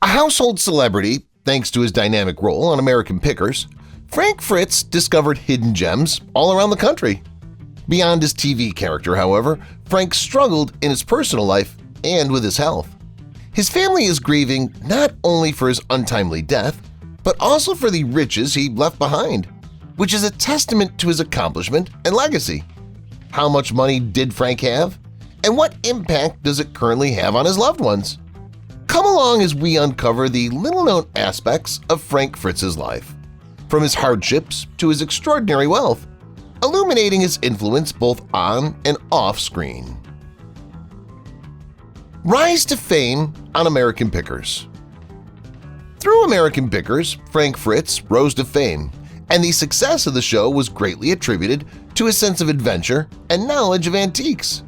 A household celebrity, thanks to his dynamic role on American Pickers, Frank Fritz discovered hidden gems all around the country. Beyond his TV character, however, Frank struggled in his personal life and with his health. His family is grieving not only for his untimely death, but also for the riches he left behind, which is a testament to his accomplishment and legacy. How much money did Frank have? And what impact does it currently have on his loved ones? Come along as we uncover the little-known aspects of Frank Fritz's life, from his hardships to his extraordinary wealth, illuminating his influence both on and off screen. Rise to fame on American Pickers. Through American Pickers, Frank Fritz rose to fame, and the success of the show was greatly attributed to his sense of adventure and knowledge of antiques.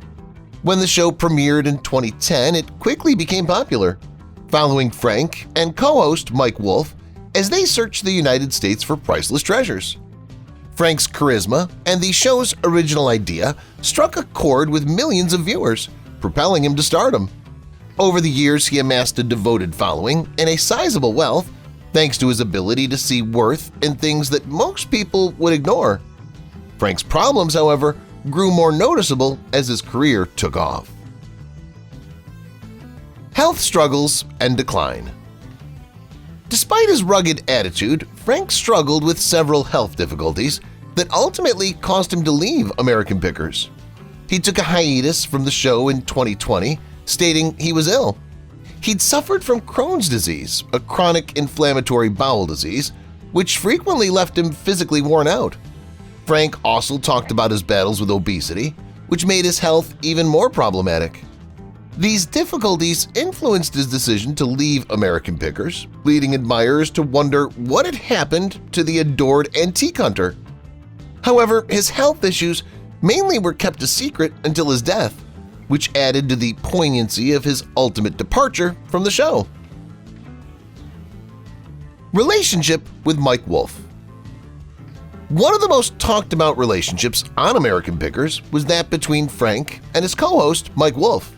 When the show premiered in 2010, it quickly became popular, following Frank and co-host Mike Wolfe as they searched the United States for priceless treasures. Frank's charisma and the show's original idea struck a chord with millions of viewers, propelling him to stardom. Over the years, he amassed a devoted following and a sizable wealth thanks to his ability to see worth in things that most people would ignore. Frank's problems, however, grew more noticeable as his career took off. Health struggles and decline. Despite his rugged attitude, Frank struggled with several health difficulties that ultimately caused him to leave American Pickers. He took a hiatus from the show in 2020, stating he was ill. He'd suffered from Crohn's disease, a chronic inflammatory bowel disease, which frequently left him physically worn out. Frank also talked about his battles with obesity, which made his health even more problematic. These difficulties influenced his decision to leave American Pickers, leading admirers to wonder what had happened to the adored antique hunter. However, his health issues mainly were kept a secret until his death, which added to the poignancy of his ultimate departure from the show. Relationship with Mike Wolfe. One of the most talked about relationships on American Pickers was that between Frank and his co-host Mike Wolfe.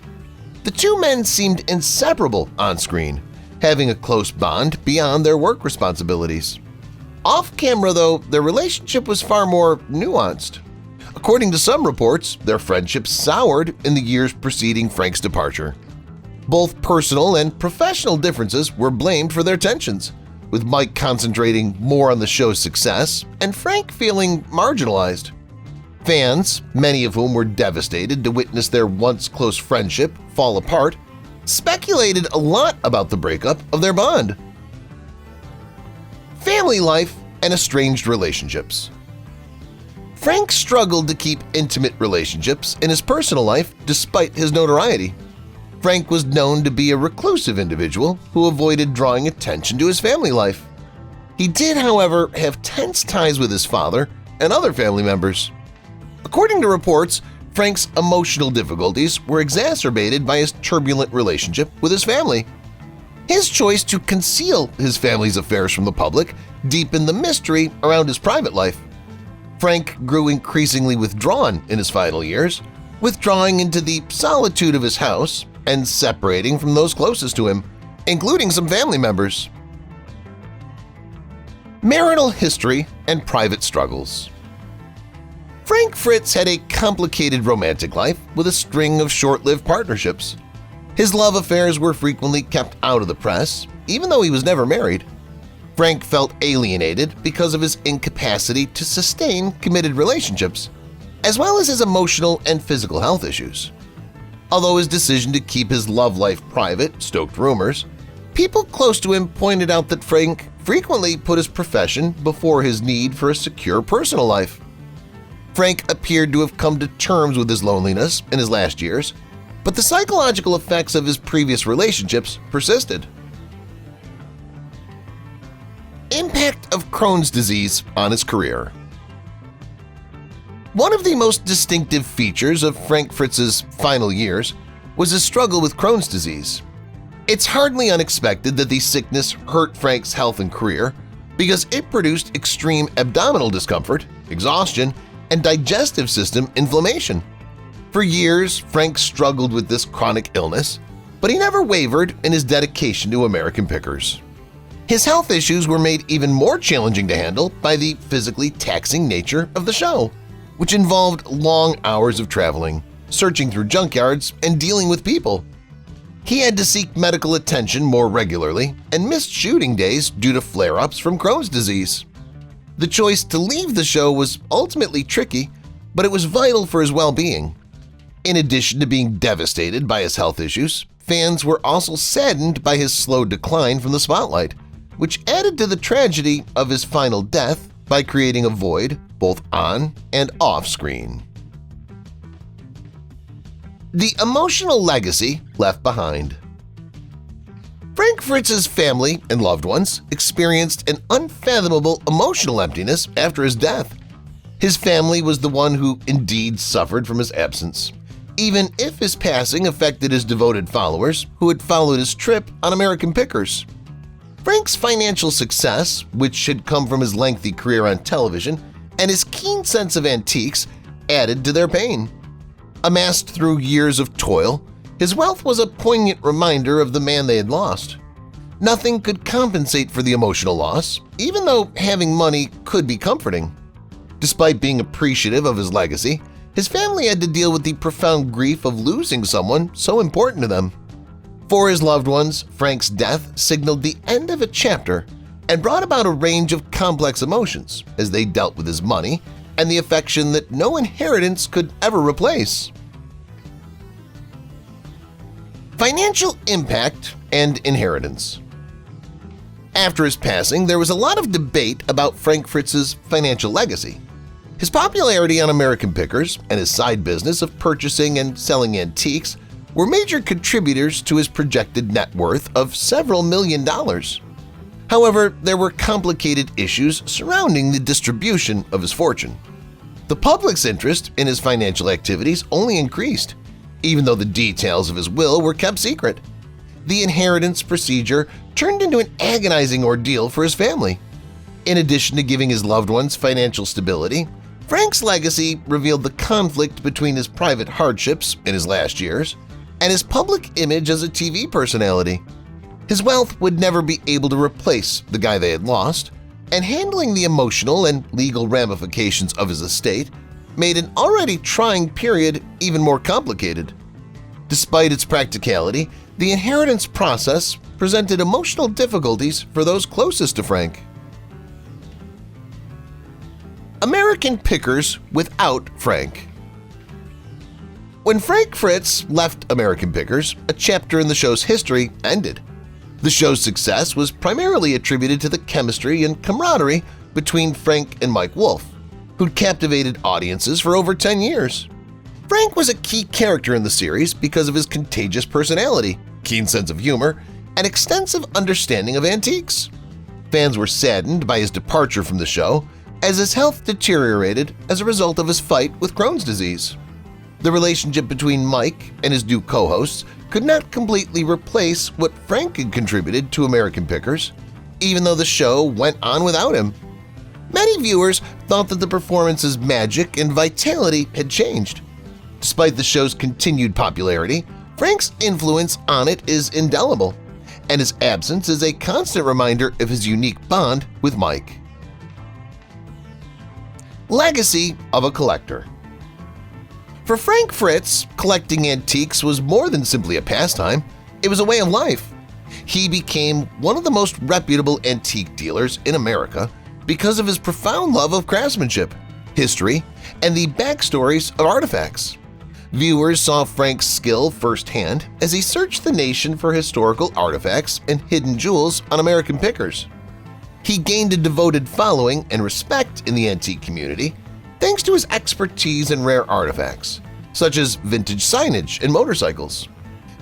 The two men seemed inseparable on screen, having a close bond beyond their work responsibilities. Off-camera, though, their relationship was far more nuanced. According to some reports, their friendship soured in the years preceding Frank's departure. Both personal and professional differences were blamed for their tensions, with Mike concentrating more on the show's success and Frank feeling marginalized. Fans, many of whom were devastated to witness their once close friendship fall apart, speculated a lot about the breakup of their bond. Family life and estranged relationships. Frank struggled to keep intimate relationships in his personal life despite his notoriety. Frank was known to be a reclusive individual who avoided drawing attention to his family life. He did, however, have tense ties with his father and other family members. According to reports, Frank's emotional difficulties were exacerbated by his turbulent relationship with his family. His choice to conceal his family's affairs from the public deepened the mystery around his private life. Frank grew increasingly withdrawn in his final years, withdrawing into the solitude of his house and separating from those closest to him, including some family members. Marital history and private struggles. Frank Fritz had a complicated romantic life with a string of short-lived partnerships. His love affairs were frequently kept out of the press, even though he was never married. Frank felt alienated because of his incapacity to sustain committed relationships, as well as his emotional and physical health issues. Although his decision to keep his love life private stoked rumors, people close to him pointed out that Frank frequently put his profession before his need for a secure personal life. Frank appeared to have come to terms with his loneliness in his last years, but the psychological effects of his previous relationships persisted. Impact of Crohn's disease on his career. One of the most distinctive features of Frank Fritz's final years was his struggle with Crohn's disease. It's hardly unexpected that the sickness hurt Frank's health and career because it produced extreme abdominal discomfort, exhaustion, and digestive system inflammation. For years, Frank struggled with this chronic illness, but he never wavered in his dedication to American Pickers. His health issues were made even more challenging to handle by the physically taxing nature of the show, which involved long hours of traveling, searching through junkyards, and dealing with people. He had to seek medical attention more regularly and missed shooting days due to flare-ups from Crohn's disease. The choice to leave the show was ultimately tricky, but it was vital for his well-being. In addition to being devastated by his health issues, fans were also saddened by his slow decline from the spotlight, which added to the tragedy of his final death by creating a void both on and off screen. The emotional legacy left behind. Frank Fritz's family and loved ones experienced an unfathomable emotional emptiness after his death. His family was the one who indeed suffered from his absence, even if his passing affected his devoted followers who had followed his trip on American Pickers. Frank's financial success, which had come from his lengthy career on television, and his keen sense of antiques added to their pain. Amassed through years of toil, his wealth was a poignant reminder of the man they had lost. Nothing could compensate for the emotional loss, even though having money could be comforting. Despite being appreciative of his legacy, his family had to deal with the profound grief of losing someone so important to them. For his loved ones, Frank's death signaled the end of a chapter and brought about a range of complex emotions as they dealt with his money and the affection that no inheritance could ever replace. Financial impact and inheritance. After his passing, there was a lot of debate about Frank Fritz's financial legacy. His popularity on American Pickers and his side business of purchasing and selling antiques were major contributors to his projected net worth of several $million. However, there were complicated issues surrounding the distribution of his fortune. The public's interest in his financial activities only increased, even though the details of his will were kept secret. The inheritance procedure turned into an agonizing ordeal for his family. In addition to giving his loved ones financial stability, Frank's legacy revealed the conflict between his private hardships in his last years and his public image as a TV personality. His wealth would never be able to replace the guy they had lost, and handling the emotional and legal ramifications of his estate made an already trying period even more complicated. Despite its practicality, the inheritance process presented emotional difficulties for those closest to Frank. American Pickers without Frank. When Frank Fritz left American Pickers, a chapter in the show's history ended. The show's success was primarily attributed to the chemistry and camaraderie between Frank and Mike Wolfe, who'd captivated audiences for over 10 years. Frank was a key character in the series because of his contagious personality, keen sense of humor, and extensive understanding of antiques. Fans were saddened by his departure from the show as his health deteriorated as a result of his fight with Crohn's disease. The relationship between Mike and his new co-hosts could not completely replace what Frank had contributed to American Pickers, even though the show went on without him. Many viewers thought that the performance's magic and vitality had changed. Despite the show's continued popularity, Frank's influence on it is indelible, and his absence is a constant reminder of his unique bond with Mike. Legacy of a collector. For Frank Fritz, collecting antiques was more than simply a pastime, it was a way of life. He became one of the most reputable antique dealers in America because of his profound love of craftsmanship, history, and the backstories of artifacts. Viewers saw Frank's skill firsthand as he searched the nation for historical artifacts and hidden jewels on American Pickers. He gained a devoted following and respect in the antique community thanks to his expertise in rare artifacts, such as vintage signage and motorcycles.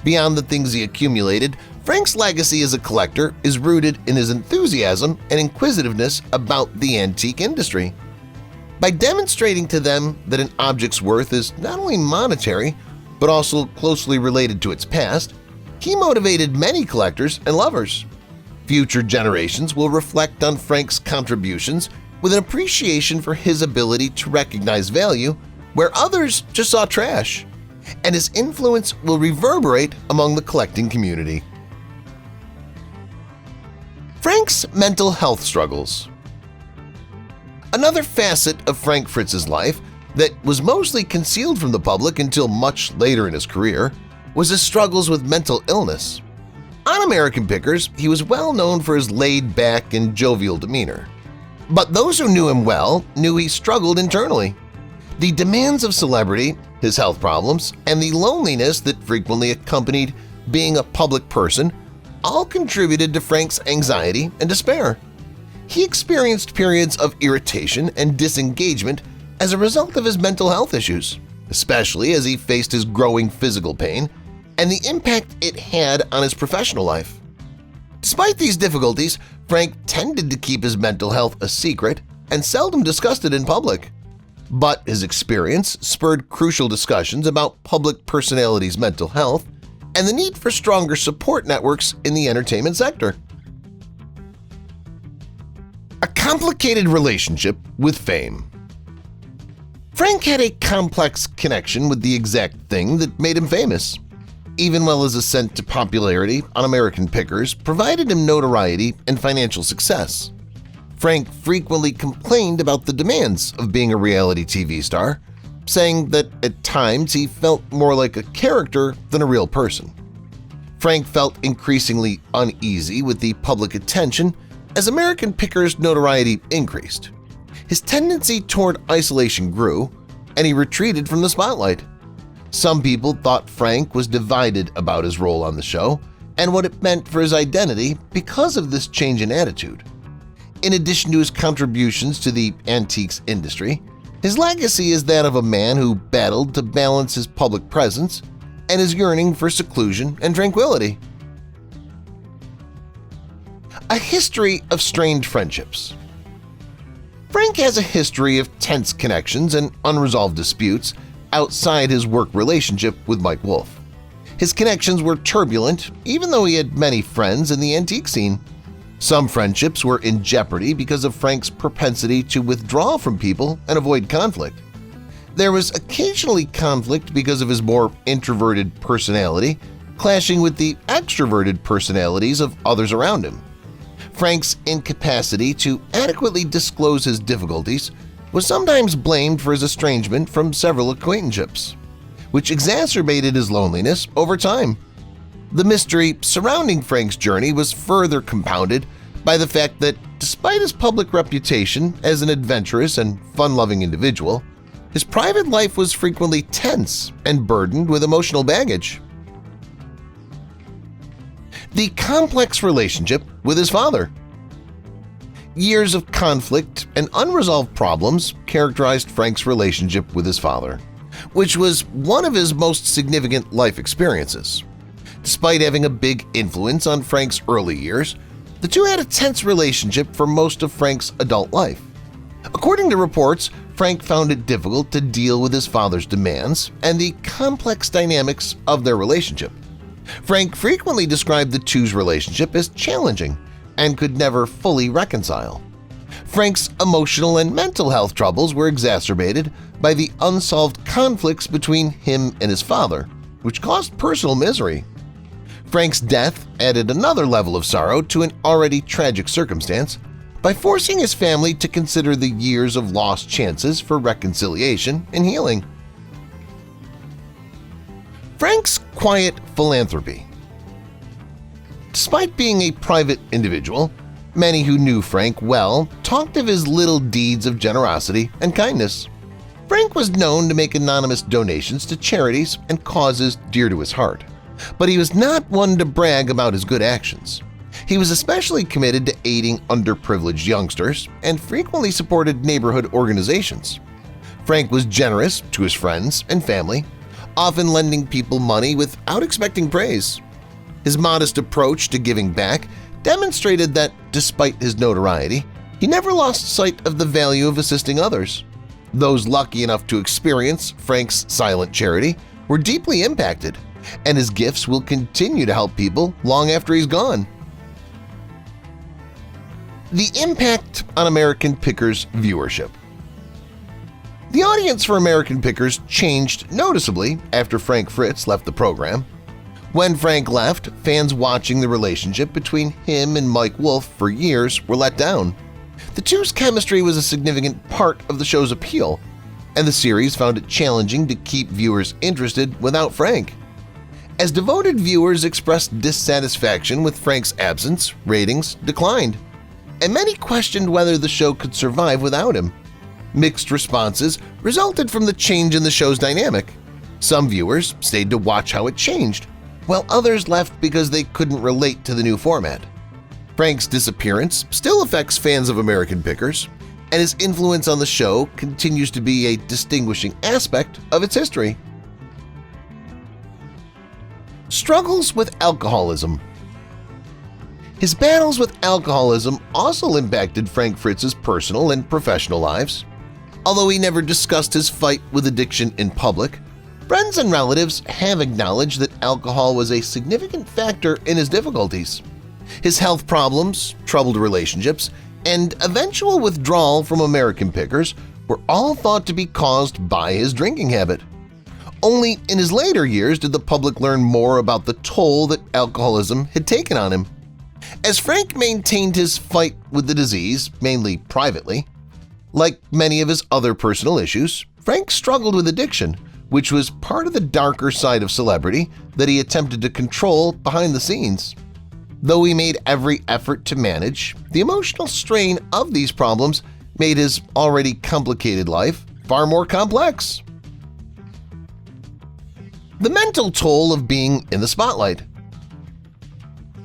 Beyond the things he accumulated, Frank's legacy as a collector is rooted in his enthusiasm and inquisitiveness about the antique industry. By demonstrating to them that an object's worth is not only monetary, but also closely related to its past, he motivated many collectors and lovers. Future generations will reflect on Frank's contributions with an appreciation for his ability to recognize value where others just saw trash, and his influence will reverberate among the collecting community. Frank's mental health struggles. Another facet of Frank Fritz's life that was mostly concealed from the public until much later in his career was his struggles with mental illness. On American Pickers, he was well known for his laid-back and jovial demeanor. But those who knew him well knew he struggled internally. The demands of celebrity, his health problems, and the loneliness that frequently accompanied being a public person all contributed to Frank's anxiety and despair. He experienced periods of irritation and disengagement as a result of his mental health issues, especially as he faced his growing physical pain and the impact it had on his professional life. Despite these difficulties, Frank tended to keep his mental health a secret and seldom discussed it in public. But his experience spurred crucial discussions about public personalities' mental health and the need for stronger support networks in the entertainment sector. A complicated relationship with fame. Frank had a complex connection with the exact thing that made him famous. Even while his ascent to popularity on American Pickers provided him notoriety and financial success, Frank frequently complained about the demands of being a reality TV star, saying that at times he felt more like a character than a real person. Frank felt increasingly uneasy with the public attention as American Pickers' notoriety increased. His tendency toward isolation grew, and he retreated from the spotlight. Some people thought Frank was divided about his role on the show and what it meant for his identity because of this change in attitude. In addition to his contributions to the antiques industry, his legacy is that of a man who battled to balance his public presence and his yearning for seclusion and tranquility. A history of strained friendships. Frank has a history of tense connections and unresolved disputes outside his work relationship with Mike Wolfe. His connections were turbulent, even though he had many friends in the antique scene. Some friendships were in jeopardy because of Frank's propensity to withdraw from people and avoid conflict. There was occasionally conflict because of his more introverted personality, clashing with the extroverted personalities of others around him. Frank's incapacity to adequately disclose his difficulties was sometimes blamed for his estrangement from several acquaintanceships, which exacerbated his loneliness over time. The mystery surrounding Frank's journey was further compounded by the fact that despite his public reputation as an adventurous and fun-loving individual, his private life was frequently tense and burdened with emotional baggage. The complex relationship with his father. Years of conflict and unresolved problems characterized Frank's relationship with his father, which was one of his most significant life experiences. Despite having a big influence on Frank's early years, the two had a tense relationship for most of Frank's adult life. According to reports, Frank found it difficult to deal with his father's demands and the complex dynamics of their relationship. Frank frequently described the two's relationship as challenging and could never fully reconcile. Frank's emotional and mental health troubles were exacerbated by the unsolved conflicts between him and his father, which caused personal misery. Frank's death added another level of sorrow to an already tragic circumstance by forcing his family to consider the years of lost chances for reconciliation and healing. Frank's quiet philanthropy. Despite being a private individual, many who knew Frank well talked of his little deeds of generosity and kindness. Frank was known to make anonymous donations to charities and causes dear to his heart, but he was not one to brag about his good actions. He was especially committed to aiding underprivileged youngsters and frequently supported neighborhood organizations. Frank was generous to his friends and family, often lending people money without expecting praise. His modest approach to giving back demonstrated that, despite his notoriety, he never lost sight of the value of assisting others. Those lucky enough to experience Frank's silent charity were deeply impacted, and his gifts will continue to help people long after he's gone. The impact on American Pickers' viewership. The audience for American Pickers changed noticeably after Frank Fritz left the program. When Frank left, fans watching the relationship between him and Mike Wolfe for years were let down. The two's chemistry was a significant part of the show's appeal, and the series found it challenging to keep viewers interested without Frank. As devoted viewers expressed dissatisfaction with Frank's absence, ratings declined, and many questioned whether the show could survive without him. Mixed responses resulted from the change in the show's dynamic. Some viewers stayed to watch how it changed, while others left because they couldn't relate to the new format. Frank's disappearance still affects fans of American Pickers, and his influence on the show continues to be a distinguishing aspect of its history. Struggles with alcoholism. His battles with alcoholism also impacted Frank Fritz's personal and professional lives. Although he never discussed his fight with addiction in public, friends and relatives have acknowledged that alcohol was a significant factor in his difficulties. His health problems, troubled relationships, and eventual withdrawal from American Pickers were all thought to be caused by his drinking habit. Only in his later years did the public learn more about the toll that alcoholism had taken on him. As Frank maintained his fight with the disease, mainly privately, like many of his other personal issues, Frank struggled with addiction, which was part of the darker side of celebrity that he attempted to control behind the scenes. Though he made every effort to manage, the emotional strain of these problems made his already complicated life far more complex. The mental toll of being in the spotlight.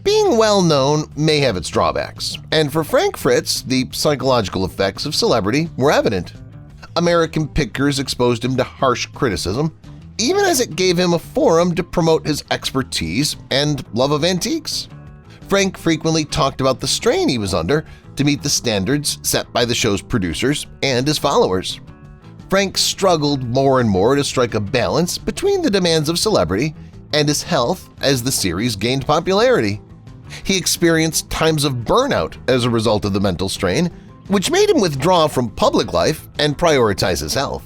Being well-known may have its drawbacks, and for Frank Fritz, the psychological effects of celebrity were evident. American Pickers exposed him to harsh criticism, even as it gave him a forum to promote his expertise and love of antiques. Frank frequently talked about the strain he was under to meet the standards set by the show's producers and his followers. Frank struggled more and more to strike a balance between the demands of celebrity and his health as the series gained popularity. He experienced times of burnout as a result of the mental strain, which made him withdraw from public life and prioritize his health.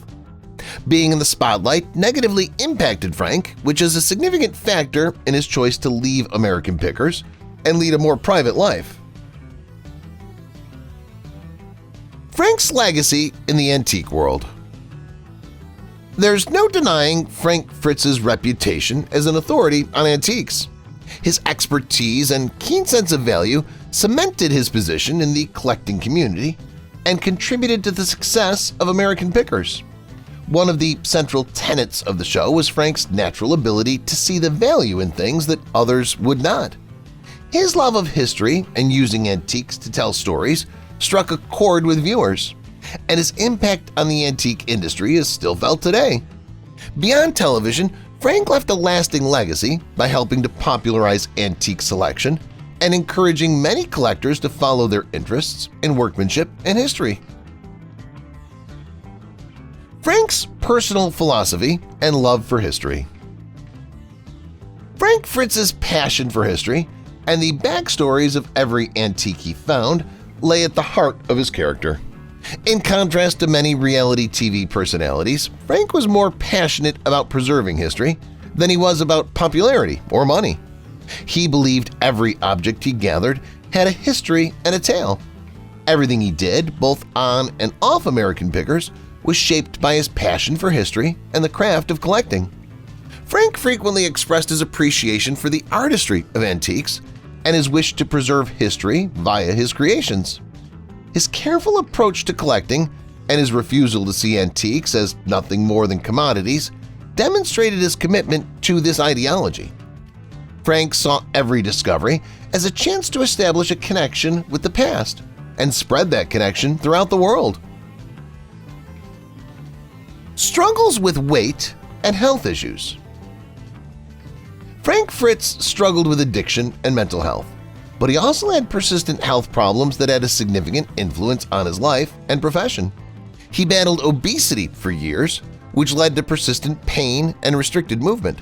Being in the spotlight negatively impacted Frank, which is a significant factor in his choice to leave American Pickers and lead a more private life. Frank's legacy in the antique world. There's no denying Frank Fritz's reputation as an authority on antiques. His expertise and keen sense of value cemented his position in the collecting community and contributed to the success of American Pickers. One of the central tenets of the show was Frank's natural ability to see the value in things that others would not. His love of history and using antiques to tell stories struck a chord with viewers, and his impact on the antique industry is still felt today. Beyond television, Frank left a lasting legacy by helping to popularize antique selection and encouraging many collectors to follow their interests in workmanship and history. Frank's personal philosophy and love for history. Frank Fritz's passion for history and the backstories of every antique he found lay at the heart of his character. In contrast to many reality TV personalities, Frank was more passionate about preserving history than he was about popularity or money. He believed every object he gathered had a history and a tale. Everything he did, both on and off American Pickers, was shaped by his passion for history and the craft of collecting. Frank frequently expressed his appreciation for the artistry of antiques and his wish to preserve history via his creations. His careful approach to collecting and his refusal to see antiques as nothing more than commodities demonstrated his commitment to this ideology. Frank saw every discovery as a chance to establish a connection with the past and spread that connection throughout the world. Struggles with weight and health issues. Frank Fritz struggled with addiction and mental health, but he also had persistent health problems that had a significant influence on his life and profession. He battled obesity for years, which led to persistent pain and restricted movement.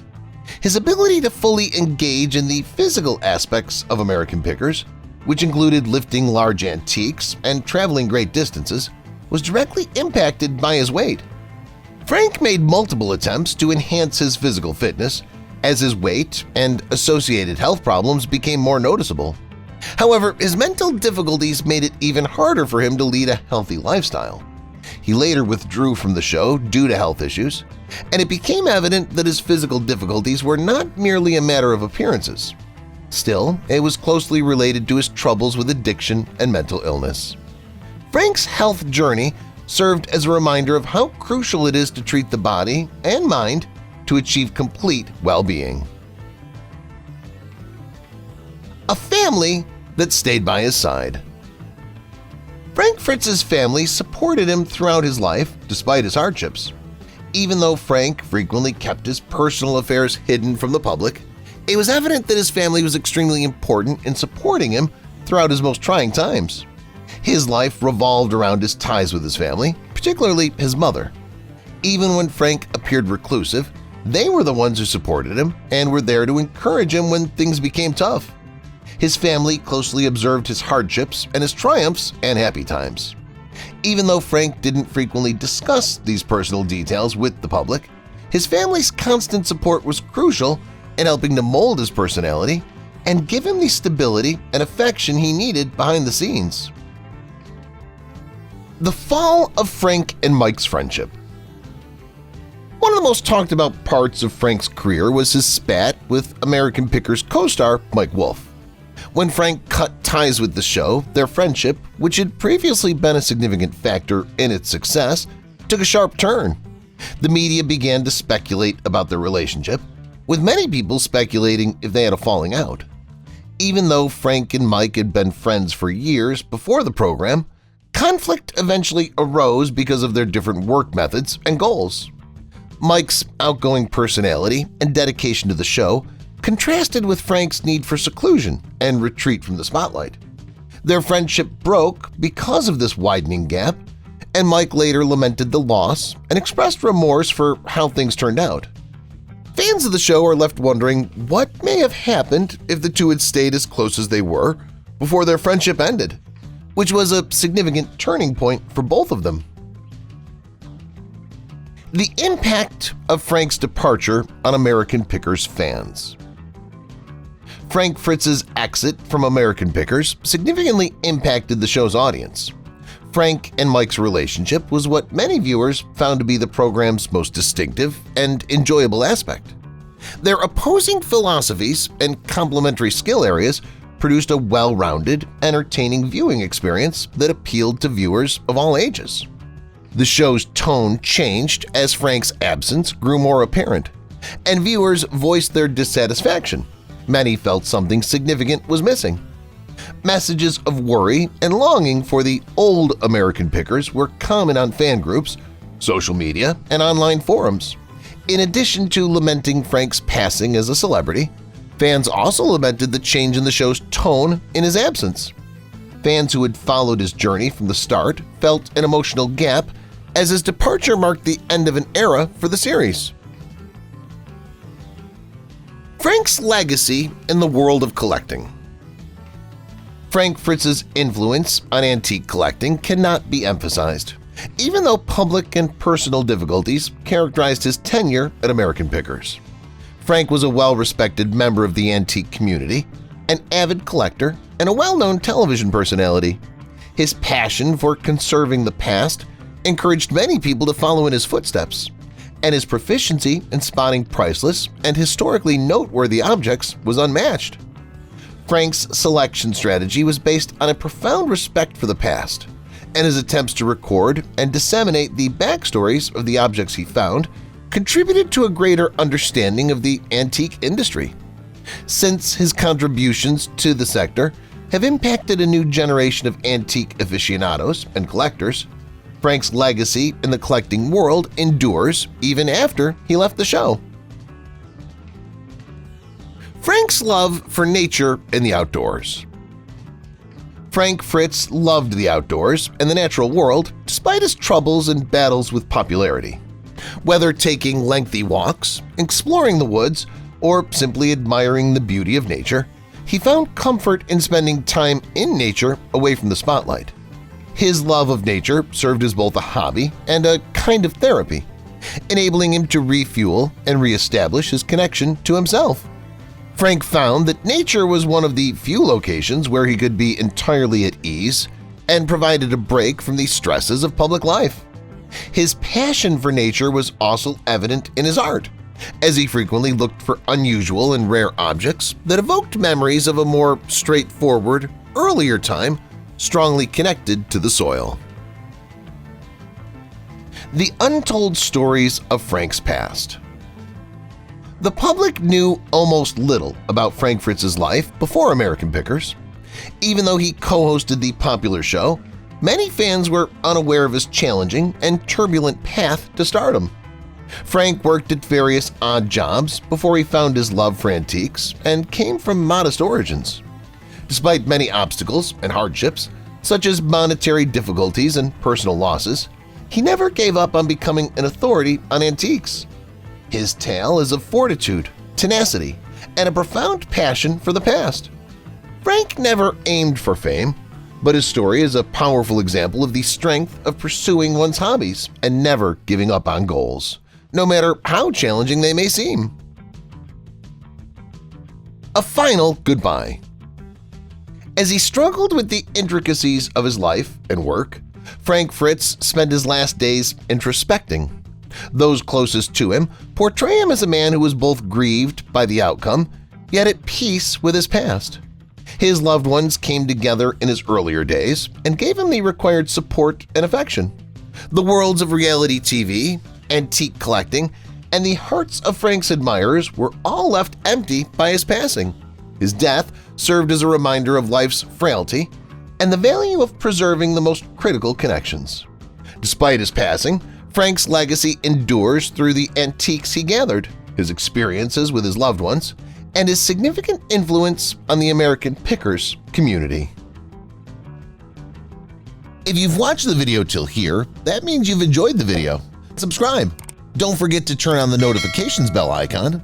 His ability to fully engage in the physical aspects of American Pickers, which included lifting large antiques and traveling great distances, was directly impacted by his weight. Frank made multiple attempts to enhance his physical fitness as his weight and associated health problems became more noticeable. However, his mental difficulties made it even harder for him to lead a healthy lifestyle. He later withdrew from the show due to health issues, and it became evident that his physical difficulties were not merely a matter of appearances. Still, it was closely related to his troubles with addiction and mental illness. Frank's health journey served as a reminder of how crucial it is to treat the body and mind to achieve complete well-being. A family that stayed by his side. Frank Fritz's family supported him throughout his life despite his hardships. Even though Frank frequently kept his personal affairs hidden from the public, it was evident that his family was extremely important in supporting him throughout his most trying times. His life revolved around his ties with his family, particularly his mother. Even when Frank appeared reclusive, they were the ones who supported him and were there to encourage him when things became tough. His family closely observed his hardships and his triumphs and happy times. Even though Frank didn't frequently discuss these personal details with the public, his family's constant support was crucial in helping to mold his personality and give him the stability and affection he needed behind the scenes. The fall of Frank and Mike's friendship. One of the most talked about parts of Frank's career was his spat with American Pickers co-star Mike Wolfe. When Frank cut ties with the show, their friendship, which had previously been a significant factor in its success, took a sharp turn. The media began to speculate about their relationship, with many people speculating if they had a falling out. Even though Frank and Mike had been friends for years before the program, conflict eventually arose because of their different work methods and goals. Mike's outgoing personality and dedication to the show contrasted with Frank's need for seclusion and retreat from the spotlight. Their friendship broke because of this widening gap, and Mike later lamented the loss and expressed remorse for how things turned out. Fans of the show are left wondering what may have happened if the two had stayed as close as they were before their friendship ended, which was a significant turning point for both of them. The impact of Frank's departure on American Pickers fans. Frank Fritz's exit from American Pickers significantly impacted the show's audience. Frank and Mike's relationship was what many viewers found to be the program's most distinctive and enjoyable aspect. Their opposing philosophies and complementary skill areas produced a well-rounded, entertaining viewing experience that appealed to viewers of all ages. The show's tone changed as Frank's absence grew more apparent, and viewers voiced their dissatisfaction. Many felt something significant was missing. Messages of worry and longing for the old American Pickers were common on fan groups, social media, and online forums. In addition to lamenting Frank's passing as a celebrity, fans also lamented the change in the show's tone in his absence. Fans who had followed his journey from the start felt an emotional gap as his departure marked the end of an era for the series. Frank's legacy in the world of collecting. Frank Fritz's influence on antique collecting cannot be emphasized, even though public and personal difficulties characterized his tenure at American Pickers. Frank was a well-respected member of the antique community, an avid collector, and a well-known television personality. His passion for conserving the past encouraged many people to follow in his footsteps, and his proficiency in spotting priceless and historically noteworthy objects was unmatched. Frank's selection strategy was based on a profound respect for the past, and his attempts to record and disseminate the backstories of the objects he found contributed to a greater understanding of the antique industry. Since his contributions to the sector have impacted a new generation of antique aficionados and collectors, Frank's legacy in the collecting world endures even after he left the show. Frank's love for nature and the outdoors. Frank Fritz loved the outdoors and the natural world despite his troubles and battles with popularity. Whether taking lengthy walks, exploring the woods, or simply admiring the beauty of nature, he found comfort in spending time in nature away from the spotlight. His love of nature served as both a hobby and a kind of therapy, enabling him to refuel and reestablish his connection to himself. Frank found that nature was one of the few locations where he could be entirely at ease and provided a break from the stresses of public life. His passion for nature was also evident in his art, as he frequently looked for unusual and rare objects that evoked memories of a more straightforward, earlier time strongly connected to the soil. The untold stories of Frank's past. The public knew almost little about Frank Fritz's life before American Pickers. Even though he co-hosted the popular show, many fans were unaware of his challenging and turbulent path to stardom. Frank worked at various odd jobs before he found his love for antiques and came from modest origins. Despite many obstacles and hardships, such as monetary difficulties and personal losses, he never gave up on becoming an authority on antiques. His tale is of fortitude, tenacity, and a profound passion for the past. Frank never aimed for fame, but his story is a powerful example of the strength of pursuing one's hobbies and never giving up on goals, no matter how challenging they may seem. A final goodbye. As he struggled with the intricacies of his life and work, Frank Fritz spent his last days introspecting. Those closest to him portray him as a man who was both grieved by the outcome, yet at peace with his past. His loved ones came together in his earlier days and gave him the required support and affection. The worlds of reality TV, antique collecting, and the hearts of Frank's admirers were all left empty by his passing. His death served as a reminder of life's frailty and the value of preserving the most critical connections. Despite his passing, Frank's legacy endures through the antiques he gathered, his experiences with his loved ones, and his significant influence on the American Pickers community. If you've watched the video till here, that means you've enjoyed the video. Subscribe. Don't forget to turn on the notifications bell icon